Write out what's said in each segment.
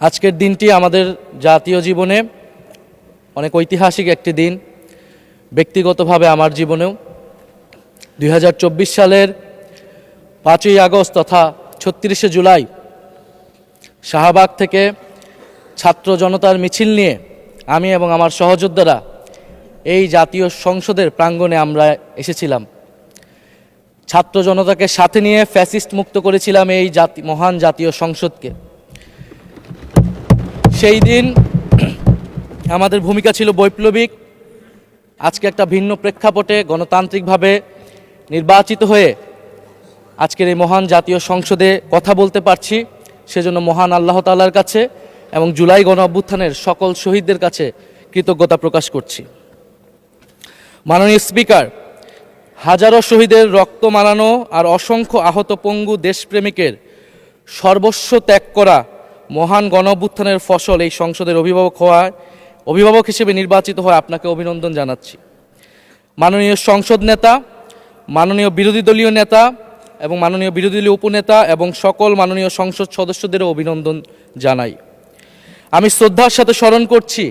আজকের দিনটি আমাদের জাতীয় জীবনে অনেক ঐতিহাসিক একটি দিন। ব্যক্তিগতভাবে আমার জীবনেও 2024 সালের 5ই আগস্ট তথা 36শে জুলাই শাহবাগ থেকে ছাত্র জনতার মিছিল নিয়ে আমি এবং আমার সহযোদ্ধারা এই জাতীয় সংসদের প্রাঙ্গণে আমরা এসেছিলাম। ছাত্র জনতাকে সাথে নিয়ে ফ্যাসিস্ট মুক্ত করেছিলাম এই মহান জাতীয় সংসদকে। সেই দিন আমাদের ভূমিকা ছিল বৈপ্লবিক। আজকে একটা ভিন্ন প্রেক্ষাপটে গণতান্ত্রিকভাবে নির্বাচিত হয়ে আজকের এই মহান জাতীয় সংসদে কথা বলতে পারছি, সেজন্য মহান আল্লাহ তাআলার কাছে এবং জুলাই গণ অভ্যুত্থানের সকল শহীদদের কাছে কৃতজ্ঞতা প্রকাশ করছি। মাননীয় স্পিকার, হাজারো শহীদের রক্ত মানানো আর অসংখ্য আহত পঙ্গু দেশপ্রেমিকের সর্বস্ব ত্যাগ করা মহান গণ অভ্যুত্থানের ফসল এই সংসদের অভিভাবক হিসেবে নির্বাচিত হয়ে আপনাকে অভিনন্দন জানাচ্ছি। মাননীয় সংসদ নেতা, মাননীয় বিরোধী দলীয় নেতা এবং মাননীয় বিরোধী দলীয় উপনেতা এবং সকল মাননীয় সংসদ সদস্যদেরও অভিনন্দন জানাই। আমি শ্রদ্ধার সাথে স্মরণ করছি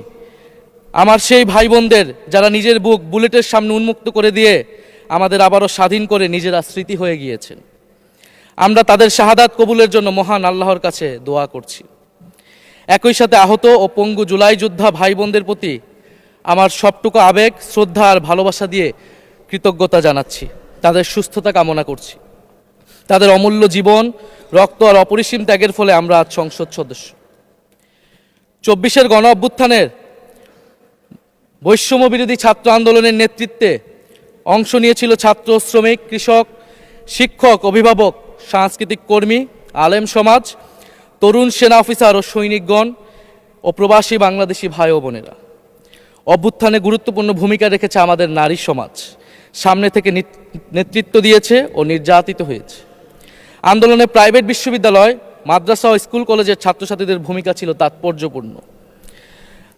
আমার সেই ভাই বোনদের যারা নিজের বুক বুলেটের সামনে উন্মুক্ত করে দিয়ে আমাদের আবারও স্বাধীন করে নিজেরা স্মৃতি হয়ে গিয়েছেন। আমরা তাদের শাহাদাত কবুলের জন্য মহান আল্লাহর কাছে দোয়া করছি। একই সাথে আহত ও পঙ্গু জুলাই যোদ্ধা ভাই বোনদের প্রতি আমার সবটুকু আবেগ, শ্রদ্ধা আর ভালোবাসা দিয়ে কৃতজ্ঞতা জানাচ্ছি। তাদের সুস্থতা কামনা করছি। তাদের অমূল্য জীবন, রক্ত আর অপরিসীম ত্যাগের ফলে আমরা আজ সংসদ সদস্য। 24-এর গণ অভ্যুত্থানের বৈষম্য বিরোধী ছাত্র আন্দোলনের নেতৃত্বে অংশ নিয়েছিল ছাত্র, শ্রমিক, কৃষক, শিক্ষক, অভিভাবক, সাংস্কৃতিক কর্মী, আলেম সমাজ, তরুণ সেনা অফিসার ও সৈনিকগণ ও প্রবাসী বাংলাদেশি ভাই ও বোনেরা। অভ্যুত্থানে গুরুত্বপূর্ণ ভূমিকা রেখেছে আমাদের নারী সমাজ। সামনে থেকে নেতৃত্ব দিয়েছে ও নির্যাতিত হয়েছে। আন্দোলনে প্রাইভেট বিশ্ববিদ্যালয়, মাদ্রাসা ও স্কুল কলেজের ছাত্রছাত্রীদের ভূমিকা ছিল তাৎপর্যপূর্ণ।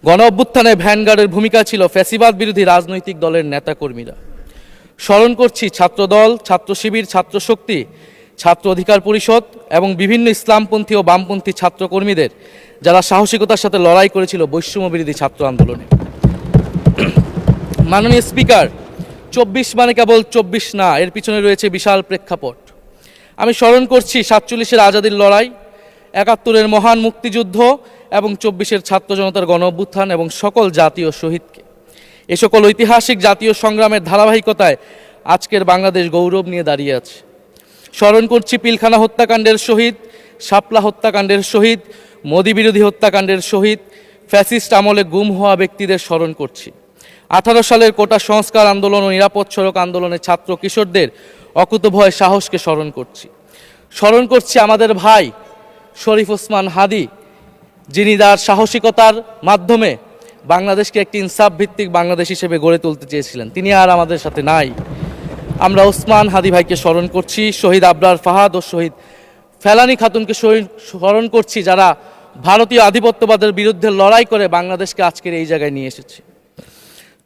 গণ অভ্যুত্থানে ভ্যানগার্ডের ভূমিকা ছিল ফ্যাসিবাদ বিরোধী রাজনৈতিক দলের নেতাকর্মীরা। স্মরণ করছি ছাত্রদল, ছাত্র শিবির, ছাত্র শক্তি, ছাত্র অধিকার পরিষদ এবং বিভিন্ন ইসলামপন্থী ও বামপন্থী ছাত্রকর্মীদের যারা সাহসিকতার সাথে লড়াই করেছিল বৈষম্য বিরোধী ছাত্র আন্দোলনে। মাননীয় স্পিকার, 24 মানে কেবল 24 না, এর পিছনে রয়েছে বিশাল প্রেক্ষাপট। আমি স্মরণ করছি 47-এর আজাদির লড়াই, 71-এর মহান মুক্তিযুদ্ধ এবং 24-এর ছাত্র জনতার গণ অভ্যুত্থান এবং সকল জাতীয় শহীদকে। এ সকল ঐতিহাসিক জাতীয় সংগ্রামের ধারাবাহিকতায় আজকের বাংলাদেশ গৌরব নিয়ে দাঁড়িয়ে আছে। স্মরণ করছি পিলখানা হত্যাকাণ্ডের শহীদ, শাপলা হত্যাকাণ্ডের শহীদ, মোদি বিরোধী হত্যাকাণ্ডের শহীদ, ফ্যাসিস্ট আমলে গুম হওয়া ব্যক্তিদের স্মরণ করছি। 18 সালের কোটা সংস্কার আন্দোলন ও নিরাপদ সড়ক আন্দোলনে ছাত্র কিশোরদের অকুতোভয় সাহসকে স্মরণ করছি। স্মরণ করছি আমাদের ভাই শরীফ ওসমান হাদি, যিনি তার সাহসিকতার মাধ্যমে বাংলাদেশকে একটি ইনসাফ ভিত্তিক বাংলাদেশ হিসেবে গড়ে তুলতে চেয়েছিলেন। তিনি আর আমাদের সাথে নাই। আমরা ওসমান হাদি ভাইকে স্মরণ করছি। শহীদ আবরার ফাহাদ ও শহীদ ফেলানী খাতুনকে স্মরণ করছি, যারা ভারতীয় আধিপত্যবাদের বিরুদ্ধে লড়াই করে বাংলাদেশকে আজকের এই জায়গায় নিয়ে এসেছে।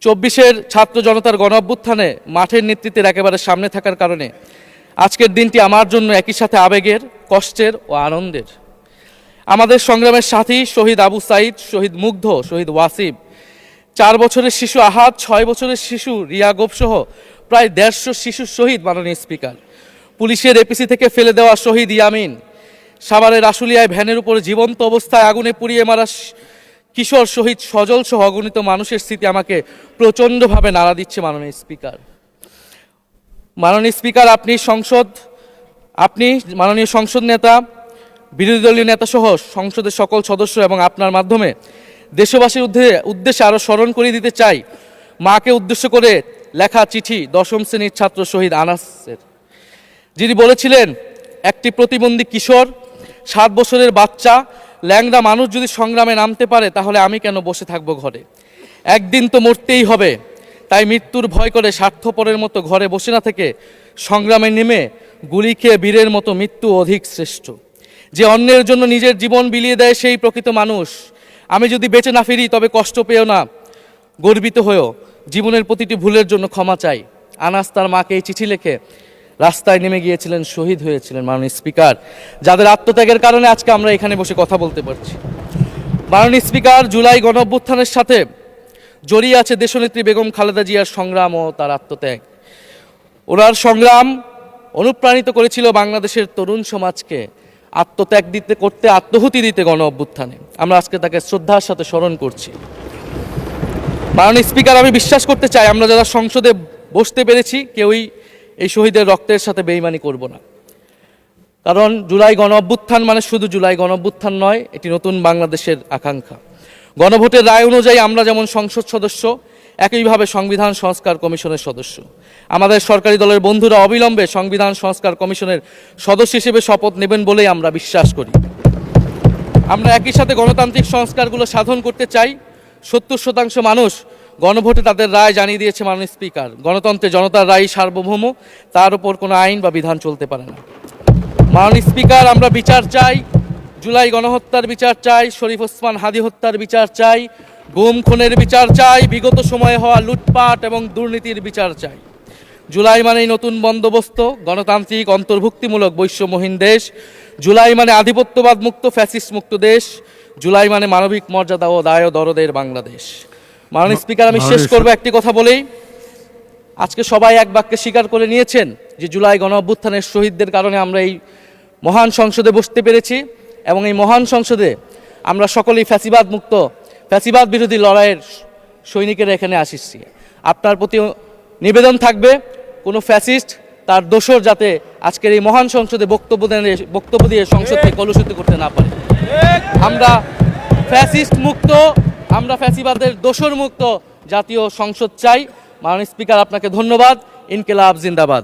24-এর ছাত্র জনতার গণ অভ্যুত্থানে মাঠের নেতৃত্বের একেবারে সামনে থাকার কারণে আজকের দিনটি আমার জন্য একই সাথে আবেগের, কষ্টের ও আনন্দের। আমাদের সংগ্রামের সাথী শহীদ আবু সাইদ, শহীদ মুগ্ধ, শহীদ ওয়াসিব, 4 বছরের শিশু আহাদ, 6 বছরের শিশু রিয়া গোপ সহ প্রায় 150 শিশু শহীদ। মাননীয় স্পিকার, পুলিশের এপিসি থেকে ফেলে দেওয়া শহীদ ইয়ামিন, সাভারের আশুলিয়ায় ভ্যানের উপরে জীবন্ত অবস্থায় আগুনে পুড়িয়ে মারা কিশোর শহীদ সজল সহ অগণিত মানুষের স্মৃতি আমাকে প্রচণ্ডভাবে নাড়া দিচ্ছে। মাননীয় স্পিকার, আপনি মাননীয় সংসদ নেতা, বিরোধী দলীয় নেতা সহ সংসদের সকল সদস্য এবং আপনার মাধ্যমে দেশবাসীর উদ্দেশ্যে আরও স্মরণ করিয়ে দিতে চাই মাকে উদ্দেশ্য করে লেখা চিঠি 10ম শ্রেণীর ছাত্র শহীদ আনাসের, যিনি বলেছিলেন, একটি প্রতিবন্ধী কিশোর, 7 বছরের বাচ্চা, ল্যাংড়া মানুষ যদি সংগ্রামে নামতে পারে তাহলে আমি কেন বসে থাকবো ঘরে? একদিন তো মরতেই হবে, তাই মৃত্যুর ভয় করে স্বার্থপরের মতো ঘরে বসে না থেকে সংগ্রামে নেমে গুলি খেয়ে বীরের মতো মৃত্যু অধিক শ্রেষ্ঠ। যে অন্যের জন্য নিজের জীবন বিলিয়ে দেয় সেই প্রকৃত মানুষ। আমি যদি বেঁচে না ফিরি তবে কষ্ট পেও না, গর্বিত হয়েও জীবনের প্রতিটি ভুলের জন্য ক্ষমা চাই। আনাস তার মাকে এই চিঠি লিখে রাস্তায় নেমে গিয়েছিলেন, শহীদ হয়েছিলেন। মাননীয় স্পিকার, যাদের আত্মত্যাগের কারণে আজকে আমরা এখানে বসে কথা বলতে পারছি। মাননীয় স্পিকার, জুলাই গণঅভ্যুত্থানের সাথে জড়িয়ে আছে দেশনেত্রী বেগম খালেদা জিয়ার সংগ্রাম ও তার আত্মত্যাগ। ওনার সংগ্রাম অনুপ্রাণিত করেছিল বাংলাদেশের তরুণ সমাজকে আত্মহুতি দিতে গণ অভ্যুত্থানে। আমরা আজকে তাকে শ্রদ্ধার সাথে স্মরণ করছি। মাননীয় স্পিকার, আমি বিশ্বাস করতে চাই আমরা যারা সংসদে বসতে পেরেছি কেউই এই শহীদের রক্তের সাথে বেইমানি করব না। কারণ জুলাই গণ অভ্যুত্থান মানে শুধু জুলাই গণ অভ্যুত্থান নয়, এটি নতুন বাংলাদেশের আকাঙ্ক্ষা। গণভোটের রায় অনুযায়ী আমরা যেমন সংসদ সদস্য, একইভাবে সংবিধান সংস্কার কমিশনের সদস্য। আমাদের সরকারি দলের বন্ধুরা অবিলম্বে সংবিধান সংস্কার কমিশনের সদস্য হিসেবে শপথ নেবেন বলেই আমরা বিশ্বাস করি। আমরা একই সাথে গণতান্ত্রিক সংস্কারগুলো সাধন করতে চাই। 70% মানুষ গণভোটে তাদের রায় জানিয়ে দিয়েছে মাননীয় স্পিকার। গণতন্ত্রে জনতার রায় সার্বভৌম, তার উপর কোনো আইন বা বিধান চলতে পারে না। মাননীয় স্পিকার, আমরা বিচার চাই, জুলাই গণহত্যার বিচার চাই, শরীফ ওসমান হাদি হত্যার বিচার চাই, গুম খুনের বিচার চাই, বিগত সময়ে হওয়া লুটপাট এবং দুর্নীতির বিচার চাই। জুলাই মানেই নতুন বন্দোবস্ত, গণতান্ত্রিক অন্তর্ভুক্তিমূলক বৈষম্যহীন দেশ। জুলাই মানে আধিপত্যবাদ মুক্ত, ফ্যাসিস্ট মুক্ত দেশ। জুলাই মানে মানবিক মর্যাদা ও দায় ও দরদের বাংলাদেশ। মাননীয় স্পিকার, আমি শেষ করব একটি কথা বলেই। আজকে সবাই এক বাক্যে স্বীকার করে নিয়েছেন যে জুলাই গণ অভ্যুত্থানের শহীদদের কারণে আমরা এই মহান সংসদে বসতে পেরেছি এবং এই মহান সংসদে আমরা সকলেই ফ্যাসিবাদ বিরোধী লড়াইয়ের সৈনিকেরা এখানে আসিছি। আপনার প্রতি নিবেদন থাকবে কোনো ফ্যাসিস্ট তার দোসর যাতে আজকের এই মহান সংসদে বক্তব্য দিয়ে সংসদকে কলুষিত করতে না পারে। আমরা ফ্যাসিস্ট মুক্ত, আমরা ফ্যাসিবাদের দোসর মুক্ত জাতীয় সংসদ চাই। মাননীয় স্পিকার, আপনাকে ধন্যবাদ। ইনকিলাব জিন্দাবাদ।